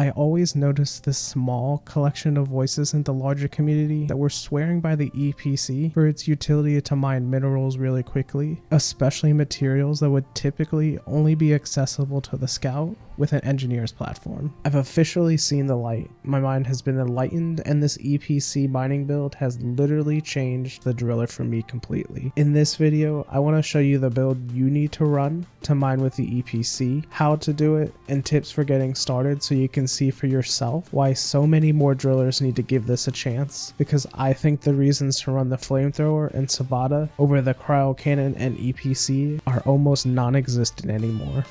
I always noticed this small collection of voices in the larger community that were swearing by the EPC for its utility to mine minerals really quickly, especially materials that would typically only be accessible to the scout with an engineer's platform. I've officially seen the light. My mind has been enlightened, and this EPC mining build has literally changed the driller for me completely. In this video, I want to show you the build you need to run to mine with the EPC, how to do it, and tips for getting started so you can see for yourself why so many more drillers need to give this a chance, because I think the reasons to run the Flamethrower and Subata over the Cryo Cannon and EPC are almost non-existent anymore.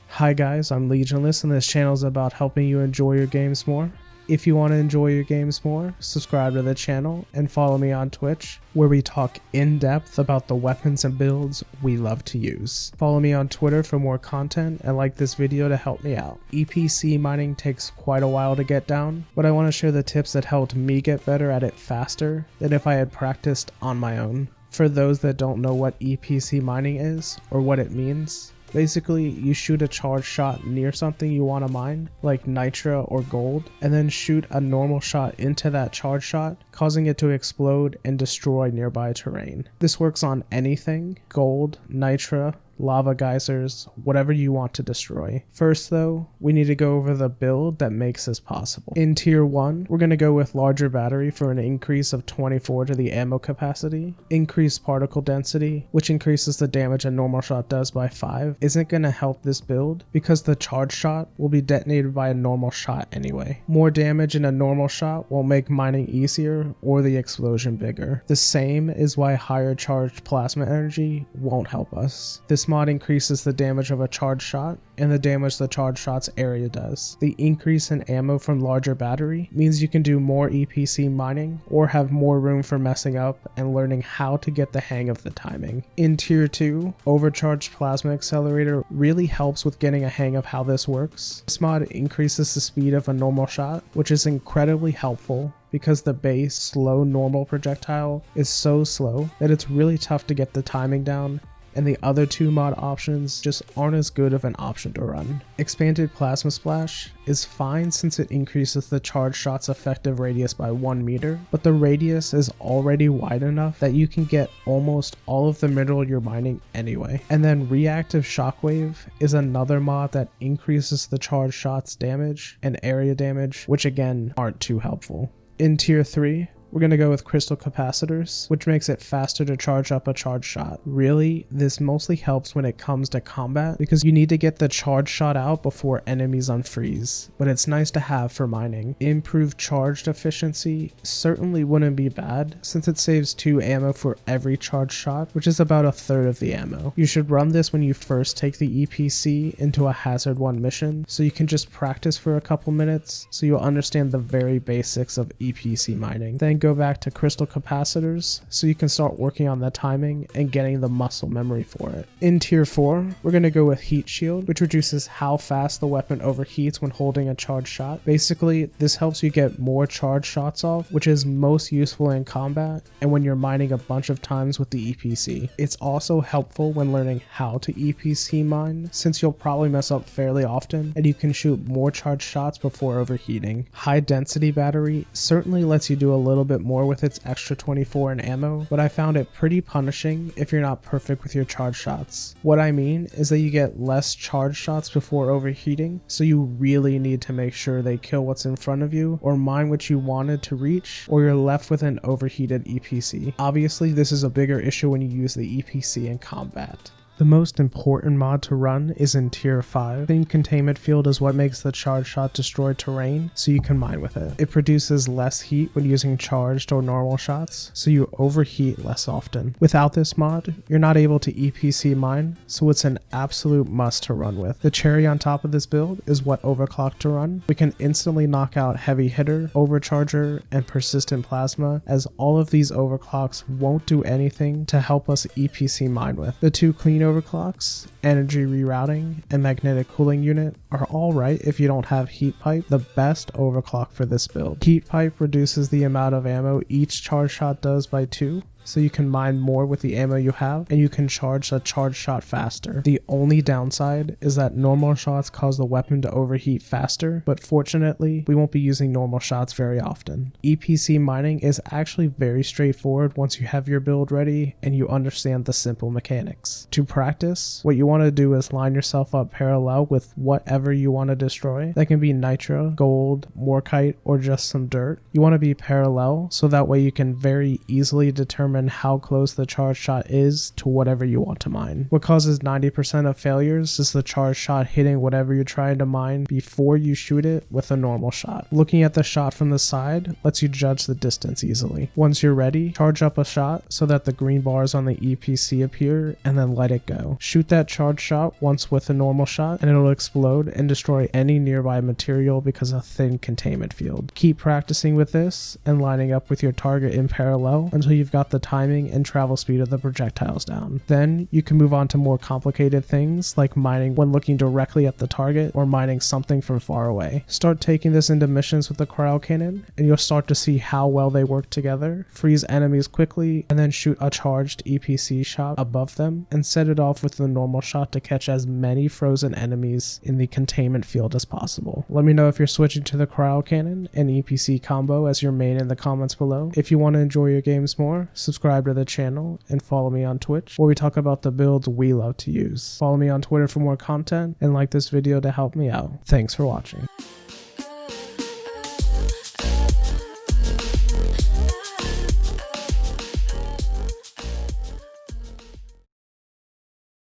Hi guys, I'm Legionless, and this channel is about helping you enjoy your games more. If you want to enjoy your games more, subscribe to the channel and follow me on Twitch, where we talk in depth about the weapons and builds we love to use. Follow me on Twitter for more content and like this video to help me out. EPC mining takes quite a while to get down, but I want to share the tips that helped me get better at it faster than if I had practiced on my own. For those that don't know what EPC mining is or what it means, basically, you shoot a charge shot near something you want to mine, like nitra or gold, and then shoot a normal shot into that charge shot, causing it to explode and destroy nearby terrain. This works on anything: gold, nitra, lava geysers, whatever you want to destroy. First though, we need to go over the build that makes this possible. In tier 1, we're going to go with larger battery for an increase of 24 to the ammo capacity. Increased particle density, which increases the damage a normal shot does by 5, isn't going to help this build because the charge shot will be detonated by a normal shot anyway. More damage in a normal shot won't make mining easier or the explosion bigger. The same is why higher charged plasma energy won't help us. This mod increases the damage of a charge shot and the damage the charge shot's area does. The increase in ammo from larger battery means you can do more EPC mining or have more room for messing up and learning how to get the hang of the timing. In tier 2, overcharged plasma accelerator really helps with getting a hang of how this works. This mod increases the speed of a normal shot, which is incredibly helpful because the base slow normal projectile is so slow that it's really tough to get the timing down, and the other two mod options just aren't as good of an option to run. Expanded Plasma Splash is fine since it increases the charge shot's effective radius by 1 meter, but the radius is already wide enough that you can get almost all of the mineral you're mining anyway. And then Reactive Shockwave is another mod that increases the charge shot's damage and area damage, which again aren't too helpful. In tier 3, we're going to go with crystal capacitors, which makes it faster to charge up a charge shot. Really, this mostly helps when it comes to combat because you need to get the charge shot out before enemies unfreeze, but it's nice to have for mining. Improved charged efficiency certainly wouldn't be bad since it saves 2 ammo for every charge shot, which is about a third of the ammo. You should run this when you first take the EPC into a Hazard 1 mission, so you can just practice for a couple minutes so you'll understand the very basics of EPC mining. Then go back to crystal capacitors so you can start working on the timing and getting the muscle memory for it. In tier 4, we're going to go with heat shield, which reduces how fast the weapon overheats when holding a charge shot. Basically, this helps you get more charge shots off, which is most useful in combat and when you're mining a bunch of times with the EPC. It's also helpful when learning how to EPC mine, since you'll probably mess up fairly often and you can shoot more charge shots before overheating. High density battery certainly lets you do a little bit more with its extra 24 in ammo, but I found it pretty punishing if you're not perfect with your charge shots. What I mean is that you get less charge shots before overheating, so you really need to make sure they kill what's in front of you or mine what you wanted to reach, or you're left with an overheated EPC. Obviously, this is a bigger issue when you use the EPC in combat. The most important mod to run is in tier 5. Thin containment field is what makes the charge shot destroy terrain so you can mine with it. It produces less heat when using charged or normal shots, so you overheat less often. Without this mod, you're not able to EPC mine, so it's an absolute must to run with. The cherry on top of this build is what overclock to run. We can instantly knock out heavy hitter, overcharger, and persistent plasma, as all of these overclocks won't do anything to help us EPC mine with. The two clean overclocks, energy rerouting, and magnetic cooling unit are alright if you don't have heat pipe, the best overclock for this build. Heat pipe reduces the amount of ammo each charge shot does by 2, so you can mine more with the ammo you have, and you can charge a charged shot faster. The only downside is that normal shots cause the weapon to overheat faster, but fortunately, we won't be using normal shots very often. EPC mining is actually very straightforward once you have your build ready and you understand the simple mechanics. To practice, what you want to do is line yourself up parallel with whatever you want to destroy. That can be nitro, gold, morkite, or just some dirt. You want to be parallel so that way you can very easily determine how close the charge shot is to whatever you want to mine. What causes 90% of failures is the charge shot hitting whatever you're trying to mine before you shoot it with a normal shot. Looking at the shot from the side lets you judge the distance easily. Once you're ready, charge up a shot so that the green bars on the EPC appear, and then let it go. Shoot that charge shot once with a normal shot and it'll explode and destroy any nearby material because of a thin containment field. Keep practicing with this and lining up with your target in parallel until you've got the timing and travel speed of the projectiles down. Then you can move on to more complicated things like mining when looking directly at the target or mining something from far away. Start taking this into missions with the Cryo Cannon and you'll start to see how well they work together. Freeze enemies quickly and then shoot a charged EPC shot above them and set it off with the normal shot to catch as many frozen enemies in the containment field as possible. Let me know if you're switching to the Cryo Cannon and EPC combo as your main in the comments below. If you want to enjoy your games more, subscribe to the channel and follow me on Twitch where we talk about the builds we love to use. Follow me on Twitter for more content and like this video to help me out. Thanks for watching.